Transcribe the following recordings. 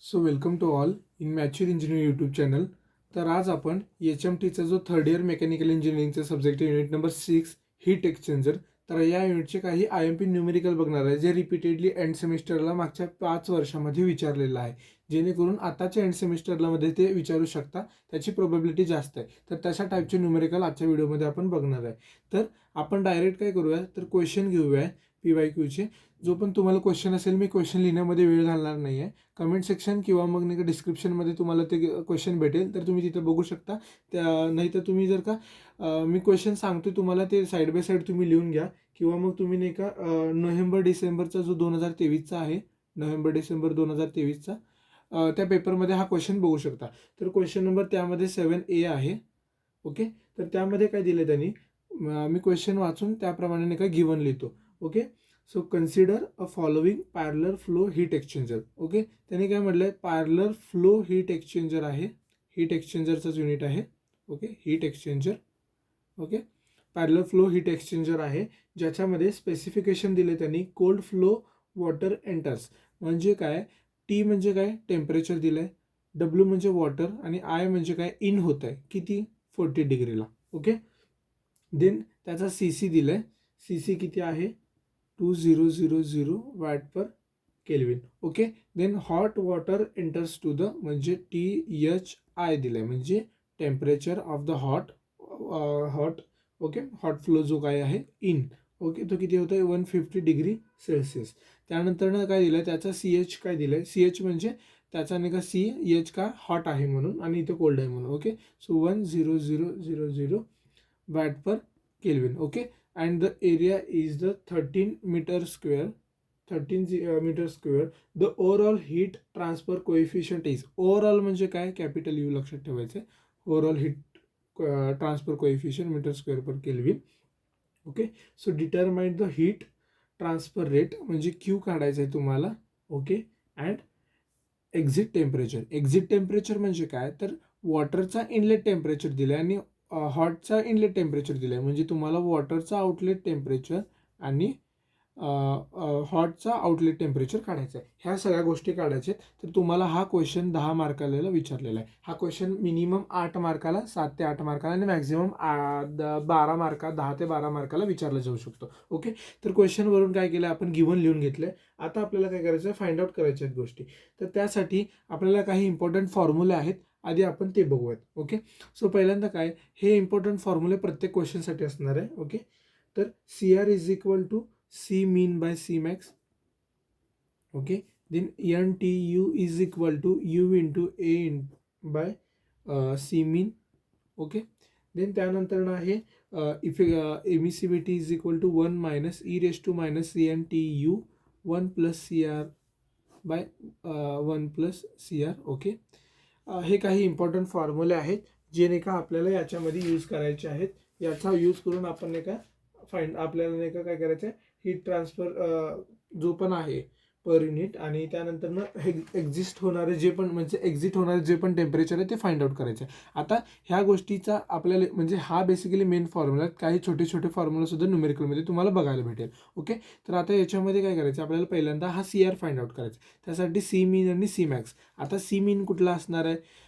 So welcome to all in Mature Engineer YouTube channel. तर आज आपण HMTचा जो थर्ड इयर मेकॅनिकल इंजिनिअरिंगचा subject unit number 6 heat exchanger, तर या युनिटचे काही IMP न्यूमेरिकल बघणार आहे, जे रिपीटेडली एंड सेमिस्टरला मागच्या 5 वर्षामध्ये विचारलेलं आहे, जेणेकरून आताच्या एंड सेमिस्टरला मध्ये ते विचारू शकता, त्याची प्रोबॅबिलिटी जास्त आहे. तर तशा टाईपचे न्यूमेरिकल आजच्या व्हिडिओमध्ये आपण बघणार आहे. तर आपण डायरेक्ट काय करूया, तर क्वेश्चन घेऊया PYQचे. जो पण तुम्हाला क्वेश्चन असेल, मी क्वेश्चन लिहिण्यामध्ये वेळ घालणार नाही आहे. कमेंट सेक्शन किंवा मग नाही का डिस्क्रिप्शनमध्ये तुम्हाला ते क्वेश्चन भेटेल, तर तुम्ही तिथे बघू शकता. त्या नाही तर तुम्ही जर का मी क्वेश्चन सांगतो तुम्हाला, ते साईड बाय साईड तुम्ही लिहून घ्या. किंवा मग तुम्ही नाही का नोव्हेंबर डिसेंबरचा जो 2023चा आहे, नोव्हेंबर डिसेंबर 2023चा त्या पेपरमध्ये हा क्वेश्चन बघू शकता. तर क्वेश्चन नंबर त्यामध्ये 7A आहे. ओके, तर त्यामध्ये काय दिलं त्यांनी, मी क्वेश्चन वाचून त्याप्रमाणे नाही का गिवन लिहितो. ओके, सो कन्सिडर अ following parallel flow heat exchanger. Okay, त्यांनी काय म्हटलंय, पॅरलर फ्लो हीट एक्सचेंजर आहे, हीट एक्सचेंजरचाच युनिट आहे. Okay, heat exchanger. Okay, parallel flow heat exchanger आहे, ज्याच्यामध्ये स्पेसिफिकेशन दिले त्यांनी. कोल्ड फ्लो वॉटर एंटर्स म्हणजे काय, टी म्हणजे काय, टेम्परेचर दिलंय, डब्ल्यू म्हणजे वॉटर, आणि आय म्हणजे काय, इन होत आहे किती, 40 डिग्रीला. ओके, देन त्याचा CC दिलाय, CC किती आहे, 2000 watt per kelvin. Okay, then hot water enters to the म्हणजे THI दिलाय, म्हणजे temperature of the hot. Okay, hot flow जो काय आहे इन. ओके, तो किती होतं, 150 डिग्री सेल्सिअस. त्यानंतर काय दिलं, त्याचा CH काय दिलंय, CH म्हणजे त्याचा नाही का, CH का हॉट आहे म्हणून, आणि इथे कोल्ड आहे म्हणून. Okay, so 1000 watt per kelvin. Okay, and the area is the 13 meter square. 13 meter square. The overall heat transfer coefficient is, overall म्हणजे काय, कॅपिटल U लक्षात ठेवायचं. Overall heat transfer coefficient metre square per kelvin. Okay, so determine the heat transfer rate म्हणजे Q काढायचं आहे तुम्हाला. Okay, and exit temperature. Exit temperature म्हणजे काय, तर वॉटरचा इनलेट टेम्परेचर दिलं आहे आणि हॉटचा इनलेट टेम्परेचर दिलं आहे, म्हणजे तुम्हाला वॉटरचा आउटलेट टेम्परेचर आणि हॉटचा आउटलेट टेम्परेचर काढायचं आहे. ह्या सगळ्या गोष्टी काढायच्या आहेत. तर तुम्हाला हा क्वेश्चन 10 मार्काला विचारलेला आहे. हा क्वेश्चन मिनिमम 8 मार्काला, 7 ते 8 मार्काला, आणि मॅक्झिमम 12 मार्का, 10 ते 12 मार्काला विचारला जाऊ शकतो. ओके, तर क्वेश्चनवरून काय केलं, आपण गिवन लिहून घेतलंय. आता आपल्याला काय करायचं आहे, फाइंड आउट करायच्या आहेत गोष्टी. तर त्यासाठी आपल्याला काही इम्पॉर्टंट फॉर्म्युले आहेत, आधी आपण ते बघूयात. ओके, सो पहिल्यांदा काय, हे इम्पॉर्टंट फॉर्म्युले प्रत्येक क्वेश्चनसाठी असणार आहे. ओके, तर CR is equal to C mean by C max. Okay, then NTU is equal to U into A by C mean. Okay, then त्यानंतर आहे if emissivity is equal to 1 minus e raised to minus CNTU 1 plus CR by 1 plus CR. Okay, हे काही important फॉर्म्युले आहेत, जे नाही का आपल्याला याच्यामध्ये यूज करायचे आहेत. याचा यूज करून आपण नाही का आपल्याला नाही का काय करायचं आहे, हीट ट्रान्सफर जो पण आहे पर युनिट, आणि त्यानंतर ना हे एक्झिस्ट होणारे जे पण म्हणजे एक्झिट होणारे जे पण टेम्परेचर आहे ते फाइंड आउट करायचं आहे. आता ह्या गोष्टीचा आपल्याला म्हणजे हा बेसिकली मेन फॉर्म्युला, काही छोटे छोटे फॉर्म्युला सुद्धा न्यूमेरिकलमध्ये तुम्हाला बघायला भेटेल. ओके, तर आता याच्यामध्ये काय करायचं, आपल्याला पहिल्यांदा हा CR फाइंड आउट करायचा. त्यासाठी C मीन आणि C मॅक्स. आता C मीन कुठला असणार आहे,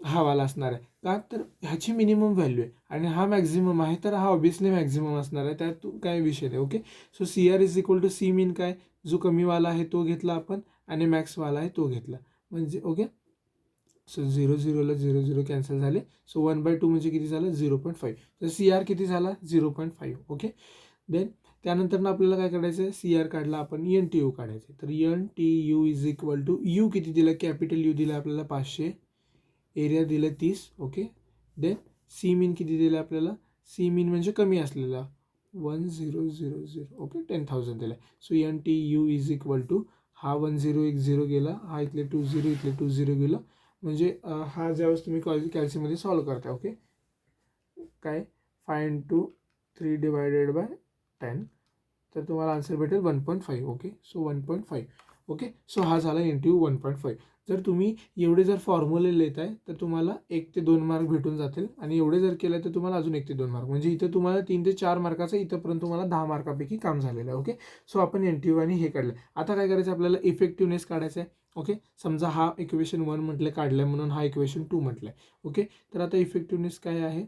हा वाला असणार आहे का, तर ह्याची मिनिमम व्हॅल्यू आहे आणि हा मॅक्झिमम आहे, तर हा ऑब्विसली मॅक्झिमम असणार आहे, त्यात काय विषय नाही. Okay, so CR is equal to C mean काय, जो कमीवाला आहे तो घेतला आपण, आणि मॅक्सवाला आहे तो घेतला, म्हणजे ओके, सो 0 0 कॅन्सल झाले. सो 1/2 म्हणजे किती झालं, 0.5. तर CR किती झाला, 0.5. ओके, देन त्यानंतर ना आपल्याला काय करायचं आहे, CR काढला आपण, NTU काढायचं. तर NTU is equal to, U किती दिला, कॅपिटल U दिला आपल्याला 500, एरिया दिलं 30. ओके, देन C मीन किती दिलं आपल्याला, C मीन म्हणजे कमी असलेला 1000. ओके, 10,000 दिलं. So NTU is equal to, हा 10 एक 0 गेला, हा इथले 20 इथले 20 गेलं, म्हणजे हा ज्यावेळेस तुम्ही कॅल्सीमध्ये सॉल्व करता. ओके, काय 5 × 3/10, तर तुम्हाला आन्सर भेटेल 1.5. Okay, so 1.5. ओके, सो हा झाला NTU 1.5. जर तुम्ही एवढे जर फॉर्म्युले लिहित आहे तर तुम्हाला 1 ते 2 मार्क भेटून जातील, आणि एवढे जर केलं तर तुम्हाला अजून 1 ते 2 मार्क, म्हणजे इथं तुम्हाला 3 ते 4 मार्काचं, इथंपर्यंत तुम्हाला 10 मार्कापैकी काम झालेलं आहे. ओके, सो आपण NTU आणि हे काढलं. आता काय करायचं, आपल्याला इफेक्टिव्हनेस काढायचं आहे. ओके, समजा हा इक्वेशन 1 म्हटलं काढलं आहे म्हणून हा इक्वेशन 2 म्हटलं आहे. ओके, तर आता इफेक्टिव्हनेस काय आहे,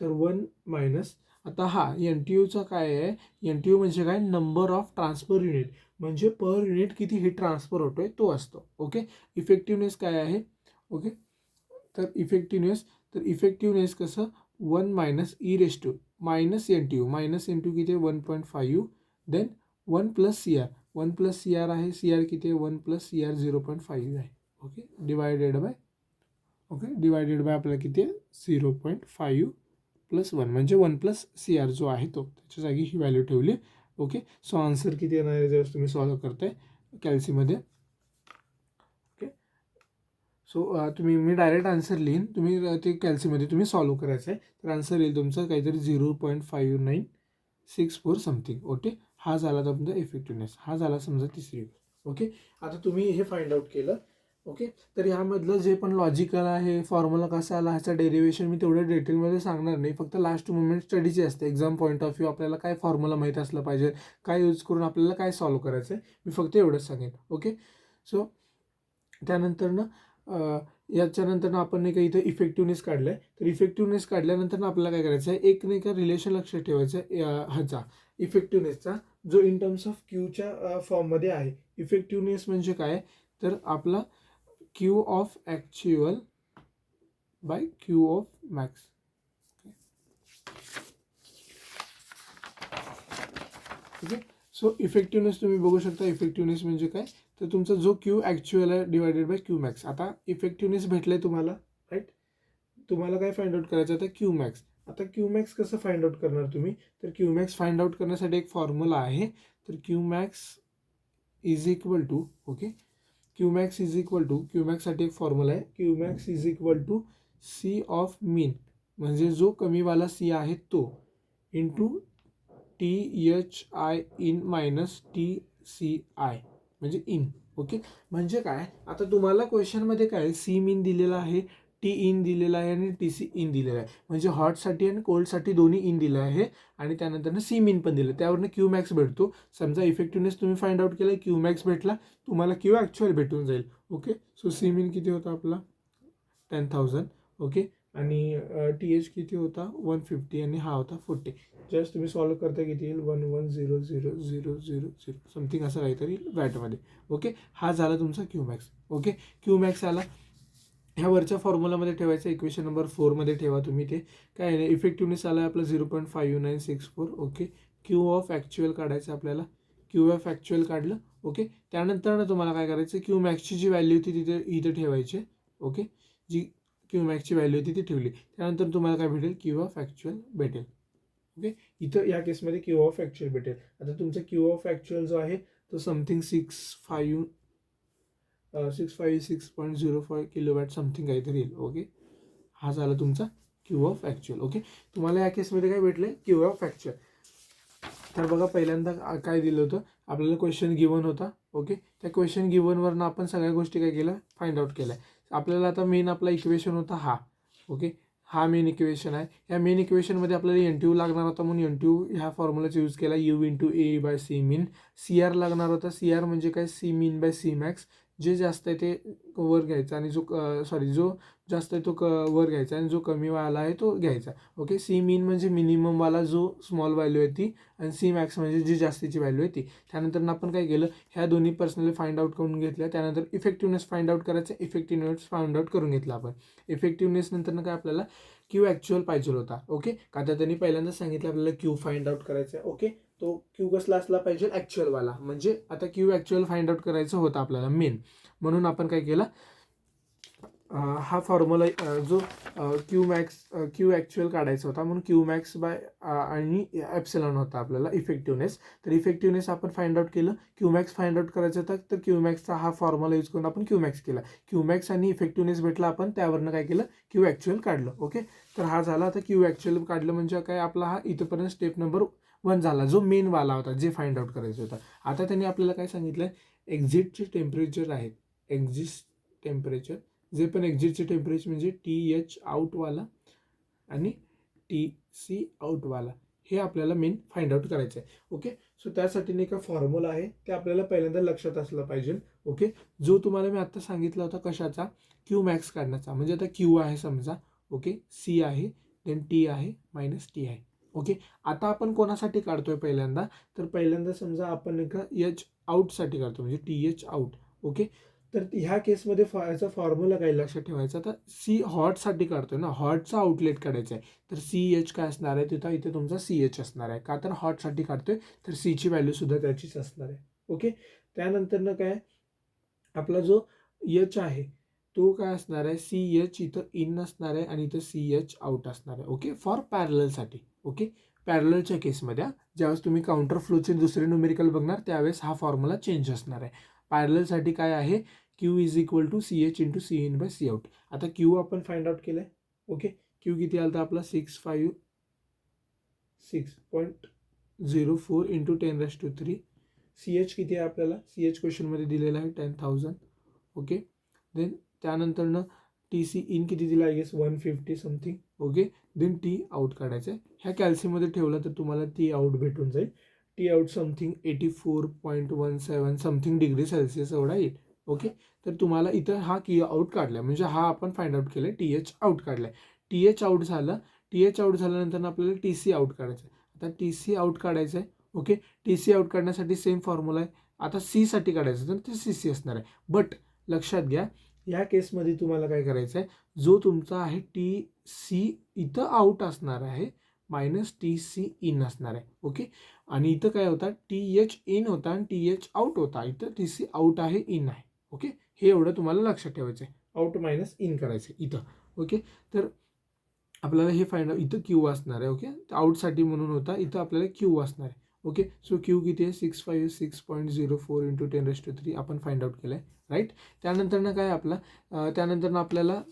तर 1 मायनस, आता हा एन टी यूचा काय आहे, एन टी यू म्हणजे काय, नंबर ऑफ ट्रान्सफर युनिट, म्हणजे पर युनिट किती हीट ट्रान्सफर होतोय तो असतो. ओके, इफेक्टिव्हनेस काय आहे. ओके, तर इफेक्टिव्हनेस कसं, 1 minus E raise to minus N T U किती आहे 1.5, then 1 plus C R, 1 plus C R आहे, सी आर किती आहे 1 प्लस सी आर 0.5 आहे. ओके, डिवायडेड बाय आपल्याला किती आहे 0.5 प्लस 1 म्हणजे 1 प्लस सी आर जो आहे तो, त्याच्या जागी ही व्हॅल्यू ठेवली. ओके, सो आन्सर किती येणार आहे जर तुम्ही सॉल्व्ह करताय कॅल्सीमध्ये. ओके, सो मी डायरेक्ट आन्सर लिहीन, तुम्ही ते कॅल्सीमध्ये तुम्ही सॉल्व्ह करायचं आहे. तर आन्सर येईल तुमचं काहीतरी 0.5964 समथिंग. ओके, हा झाला तुमचा इफेक्टिव्हनेस, हा झाला समजा तिसरी गोष्ट. ओके, आता तुम्ही हे फाइंड आउट केलं. ओके, तर ह्यामधलं जे पण लॉजिकल आहे, फॉर्म्युला कसा आला, ह्याचा डेरिवेशन मी तेवढं डिटेलमध्ये सांगणार नाही, फक्त लास्ट मुमेंट स्टडीची असते. एक्झाम पॉईंट ऑफ व्ह्यू आपल्याला काय फॉर्म्युला माहीत असलं पाहिजे, काय यूज करून आपल्याला काय सॉल्व्ह करायचं आहे, मी फक्त एवढंच सांगेन. ओके, सो याच्यानंतर आपण नाही का इथं इफेक्टिव्हनेस काढलं आहे, तर इफेक्टिव्हनेस काढल्यानंतर आपल्याला काय करायचं आहे, एक नाही का रिलेशन लक्षात ठेवायचं आहे ह्याचा इफेक्टिव्हनेसचा, जो इन टर्म्स ऑफ क्यूच्या फॉर्ममध्ये आहे. इफेक्टिव्हनेस म्हणजे काय, तर आपला Q of actual by Q of max. Okay, so effectiveness तुम्ही बघू शकता, इफेक्टिव्हनेस म्हणजे काय, तर तुमचा जो क्यू ॲक्च्युअल आहे डिवायडेड बाय क्यू मॅक्स. आता इफेक्टिव्हनेस भेटलं आहे तुम्हाला, राईट, तुम्हाला काय फाइंड आउट करायचं आता क्यू मॅक्स. आता क्यू मॅक्स कसं फाइंड आउट करणार तुम्ही, तर क्यू मॅक्स फाइंड आउट करण्यासाठी एक फॉर्म्युला आहे. तर Q max is equal to, okay, Q मॅक्ससाठी एक फॉर्म्युला आहे, Q max is equal to C of min, म्हणजे जो कमीवाला सी आहे तो, into THI in minus TCI म्हणजे इन. ओके, म्हणजे काय, आता तुम्हाला क्वेश्चनमध्ये काय सी मीन दिलेला आहे, टी इन दिलेला आहे आणि TC इन दिलेला आहे, म्हणजे हॉटसाठी आणि कोल्डसाठी दोन्ही इन दिलं आहे आणि त्यानंतर सी मीन पण दिलं, त्यावरनं क्यू मॅक्स भेटतो. समजा इफेक्टिव्हनेस तुम्ही फाइंड आउट केलं, क्यू मॅक्स भेटला, तुम्हाला क्यू ॲक्च्युअल भेटून जाईल. ओके, सो सी मीन किती होता आपला 10,000. ओके, आणि TH किती होता 150 आणि हा होता 40. जस्ट तुम्ही सॉल्व्ह करता किती येईल 110000 समथिंग असं काहीतरी वॅटमध्ये. ओके, हा झाला तुमचा Q max. Okay, Q max आला, ह्या वरच्या फॉर्म्युलामध्ये ठेवायचं, इक्वेशन नंबर 4मध्ये ठेवा तुम्ही. ते काय आहे, इफेक्टिव्हनेस आला आपला 0.5964. ओके, क्यू ऑफ ॲक्च्युअल काढायचं आपल्याला, क्यू ऑफ ॲक्च्युअल काढलं. ओके, त्यानंतर तुम्हाला काय करायचं, क्यू मॅक्सची जी व्हॅल्यू होती तिथे इथं ठेवायची. ओके, जी क्यू मॅक्सची व्हॅल्यू होती ती ठेवली, त्यानंतर तुम्हाला काय भेटेल, क्यू ऑफ ॲक्च्युअल भेटेल. ओके, इथं या केसमध्ये क्यू ऑफ ॲक्च्युअल भेटेल. आता तुमचा क्यू ऑफ ॲक्च्युअल जो आहे तो समथिंग 656.05 किलोवॅट समथिंग काहीतरी येईल. ओके, हा झाला तुमचा क्यू ऑफ ॲक्च्युअल. ओके, तुम्हाला या केसमध्ये काय भेटलं, क्यू ऑफ ॲक्च्युअल. तर बघा, पहिल्यांदा काय दिलं होतं आपल्याला, क्वेश्चन गिवन होता. ओके, त्या क्वेश्चन गिवनवरनं आपण सगळ्या गोष्टी काय केल्या, फाइंड आउट केल्या. आपल्याला आता मेन आपला इक्वेशन होता हा. ओके, हा मेन इक्वेशन आहे. या मेन इक्वेशनमध्ये आपल्याला एन टी यू लागणार होता, म्हणून एन टी यू ह्या फॉर्म्युलाचा यूज केला, U into A by C mean. C R लागणार होता, सी आर म्हणजे काय, C mean by C max, जे जास्त आहे ते वर घ्यायचा आणि जो जास्त आहे तो वर घ्यायचा आणि जो कमी वाला आहे तो घ्यायचा. ओके, सी मीन म्हणजे मिनिममवाला जो स्मॉल व्हॅल्यू आहे ती, आणि सी मॅक्स म्हणजे जी जास्तीची व्हॅल्यू आहे ती. त्यानंतर आपण काय केलं, ह्या दोन्ही पर्सनली फाइंड आउट करून घेतल्या. त्यानंतर इफेक्टिव्हनेस फाइंड आउट करायचं, इफेक्टिव्हनेस फाइंड आउट करून घेतला आपण. इफेक्टिव्हनेस नंतर काय आपल्याला क्यू ॲक्च्युअल पाहिजे होता. ओके, का तर त्यांनी पहिल्यांदा सांगितलं आपल्याला क्यू फाइंड आउट करायचा आहे. ओके, तो क्यू कसला असला पाहिजे, ॲक्च्युअलवाला, म्हणजे आता क्यू ॲक्च्युअल फाइंड आउट करायचं होतं आपल्याला मेन, म्हणून आपण काय केलं, हा फॉर्म्युला जो क्यू ॲक्च्युअल काढायचा होता, म्हणून क्यू मॅक्स बाय आणि एप्सिलॉन होता आपल्याला इफेक्टिव्हनेस. तर इफेक्टिव्हनेस आपण फाइंड आउट केलं, क्यू मॅक्स फाइंड आउट करायचं होता, तर क्यू मॅक्सचा हा फॉर्म्युला यूज करून आपण क्यू मॅक्स केला. क्यू मॅक्स आणि इफेक्टिव्हनेस भेटला, आपण त्यावरनं काय केलं, क्यू ॲक्च्युअल काढलं. ओके, तर हा झाला. आता क्यू ॲक्च्युअल काढलं म्हणजे काय, आपला हा इथंपर्यंत स्टेप नंबर 1 झाला, जो मेन वाला होता, जे फाइंड आउट करायचं होतं. आता त्यांनी आपल्याला काय सांगितलं, एक्झिटचे टेम्परेचर आहेत, एक्झिस्ट टेम्परेचर, जे पण एक्झिटचे टेम्परेचर म्हणजे TH आउटवाला आणि TC आउटवाला, हे आपल्याला मेन फाइंड आउट करायचं आहे. ओके, सो त्यासाठी नाही का फॉर्म्युला आहे, ते आपल्याला पहिल्यांदा लक्षात असलं पाहिजे. ओके. जो तुम्हाला मी आत्ता सांगितला होता कशाचा, क्यू मॅक्स काढण्याचा. म्हणजे आता क्यू आहे समजा, ओके, सी आहे, देन टी आहे, मायनस टी आहे. ओके. आता आपण कोणासाठी काढतोय पहिल्यांदा, तर पहिल्यांदा समजा आपण एका एच आउटसाठी काढतो, म्हणजे टी एच आउट. ओके. तर ह्या केसमध्ये याचा फॉर्म्युला काय लक्षात ठेवायचा, तर सी हॉटसाठी काढतोय ना, हॉटचा आउटलेट काढायचा आहे. तर सी एच काय असणार आहे, तिथं इथे तुमचा सी एच असणार आहे. का तर हॉटसाठी काढतोय, तर सीची व्हॅल्यूसुद्धा त्याचीच असणार आहे. ओके. त्यानंतरनं काय, आपला जो एच आहे तो काय असणार आहे, सी एच इथं इन असणार आहे आणि इथं सी एच आउट असणार आहे. ओके. फॉर पॅरललसाठी. ओके. पॅरललच्या केसमध्ये ज्यावेळेस तुम्ही काउंटर फ्लोचे दुसरे न्यूमेरिकल बघणार त्यावेळेस हा फॉर्म्युला चेंज असणार आहे. पॅरललसाठी काय आहे, Q is equal to C H into C in by C out. आता क्यू आपण फाइंड आउट केलं आहे. ओके. क्यू किती आला तर आपला 6.04 इंटू 10⁻³ सी एच किती आहे आपल्याला, सी एच क्वेश्चनमध्ये दिलेला आहे 10,000. ओके. देन त्यानंतरनं टी सी इन किती दिला, I guess 150 something. Okay. Then T out काढायचं आहे. ह्या कॅल्सीमध्ये ठेवलं तर तुम्हाला टी आउट भेटून जाईल. T out something 84.17 something degree Celsius एवढा येईल. ओके. तर तुम्हाला इथं हा की आउट काढला आहे, म्हणजे हा आपण फाइंड आउट केलं आहे, टी एच आउट काढला आहे. टी एच आउट झालं. टी एच आउट झाल्यानंतर आपल्याला टी सी आउट काढायचं आहे. आता टी सी आउट काढायचं आहे. ओके. टी सी आउट काढण्यासाठी सेम फॉर्म्युला आहे. आता सीसाठी काढायचं तर ते सी सी असणार आहे. बट लक्षात घ्या, या केसमध्ये तुम्हाला काय करायचं आहे, जो तुमचा आहे टी सी इथं आउट असणार आहे, मायनस टी सी इन असणार आहे. ओके. आणि इथं काय होता, टी एच इन होता आणि टी एच आउट होता. इथं टी सी आउट आहे, इन आहे. ओके. हे एवढं तुम्हाला लक्षात ठेवायचं आहे. आउट मायनस इन करायचं आहे इथं. ओके. तर आपल्याला हे फाइंड इथं क्यू असणार आहे. ओके. आउटसाठी म्हणून होता, इथं आपल्याला क्यू असणार आहे. ओके. सो क्यू किती आहे, 656.04 इंटू 10⁻³ आपण फाइंड आउट केलं आहे. राईट. त्यानंतरनं काय आपला, त्यानंतरनं आपल्याला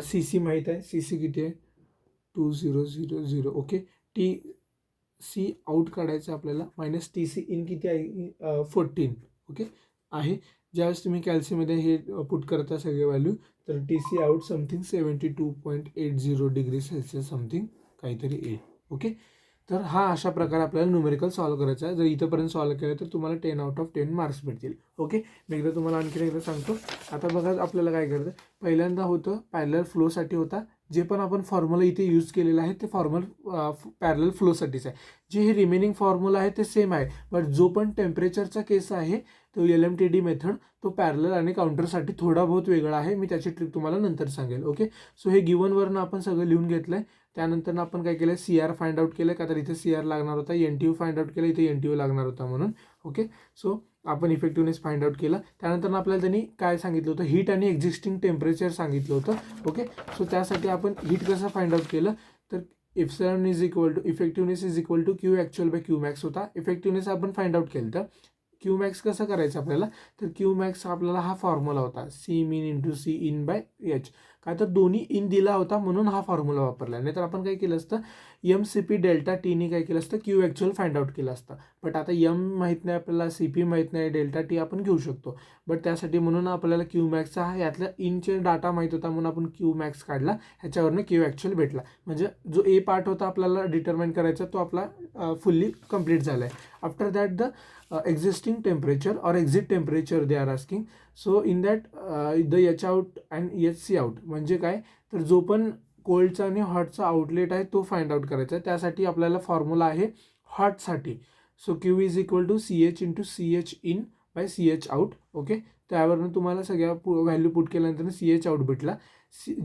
सी सी माहीत आहे. सी सी किती आहे, 2000. ओके. टी सी आउट काढायचं आपल्याला, मायनस टी सी इन किती आहे, 14. ओके आहे. ज्यावेळेस तुम्ही कॅल्सीमध्ये हे पुट करता सगळे व्हॅल्यू, तर T C out something 72.80 degree Celsius something काहीतरी येईल. ओके. तर हा अशा प्रकारे आपल्याला न्यूमेरिकल सॉल्व्ह करायचा आहे. जर इथंपर्यंत सॉल्व्ह केलं तर तुम्हाला 10/10 मार्क्स भेटतील. ओके. मी एकदा तुम्हाला आणखी एकदा सांगतो. आता बघा आपल्याला काय करायचं, पहिल्यांदा होतं पॅरलल फ्लोसाठी होता. जे पण आपण फॉर्म्युला इथे यूज केलेला आहे ते फॉर्म्युला पॅरलल फ्लोसाठीच आहे. जे हे रिमेनिंग फॉर्म्युला आहे ते सेम आहे, बट जो पण टेम्परेचरचा केस आहे तो LMTD मेथड तो पॅरलल आणि काउंटरसाठी थोडा बहुत वेगळा आहे. मी त्याची ट्रिक तुम्हाला नंतर सांगेल. ओके. सो हे गिवनवरनं आपण सगळं लिहून घेतलं आहे. त्यानंतर आपण काय केलं, CR फाइंड आउट केलं, का तर इथे CR लागणार होता. NTU फाइंड आउट केलं, इथे NTU लागणार होता म्हणून. ओके. सो आपण इफेक्टिव्हनेस फाइंड आउट केला. त्यानंतर आपल्याला त्यांनी काय सांगितलं होतं, हीट आणि एक्झिस्टिंग टेम्परेचर सांगितलं होतं. ओके. सो त्यासाठी आपण हीट कसं फाइंड आउट केलं, तर epsilon is equal to effectiveness is equal to Q actual by Q max होता. इफेक्टिव्हनेस आपण फाइंड आउट केलं. तर क्यू मॅक्स कसं करायचं आपल्याला, तर क्यू मॅक्स आपल्याला हा फॉर्म्युला होता, C mean into C in by H. काय तर दोन्ही इन दिला होता म्हणून हा फॉर्म्युला वापरला. नाहीतर आपण काय केलं असतं, MCP डेल्टा टीने काय केलं असतं, क्यू ॲक्च्युअल फाइंड आउट केलं असतं. बट आता एम माहीत नाही आपल्याला, CP माहीत नाही, डेल्टा टी आपण घेऊ शकतो. बट त्यासाठी म्हणून आपल्याला क्यू मॅक्सचा हा यातल्या इनचे डाटा माहीत होता म्हणून आपण क्यू मॅक्स काढला. ह्याच्यावरनं क्यू ॲक्च्युअल भेटला. म्हणजे जो ए पार्ट होता आपल्याला डिटरमाइन करायचा तो आपला फुल्ली कंप्लीट झाला आहे. After that the existing temperature or exit temperature they are asking. So in that the H out and HC out म्हणजे काय, तर जो पण कोल्डचा आणि हॉटचा आउटलेट आहे तो फाइंड आउट करायचा आहे. त्यासाठी आपल्याला फॉर्म्युला आहे हॉटसाठी. So Q is equal to CH into CH in by CH out. Okay. त्यावरून तुम्हाला सगळ्या व्हॅल्यू पुट केल्यानंतर CH आउट भेटला.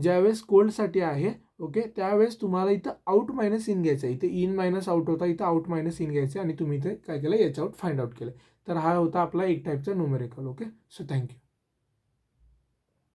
ज्यावेळेस कोल्डसाठी आहे, ओके, त्यावेळेस तुम्हाला इथं आउट मायनस इन घ्यायचं आहे. इथे इन मायनस आउट होता, इथं आउट मायनस इन घ्यायचं आणि तुम्ही इथे काय केलं, याच्या आउट फाइंड आउट केलं. तर हा होता आपला एक टाईपचा न्यूमेरिकल. ओके. So thank you.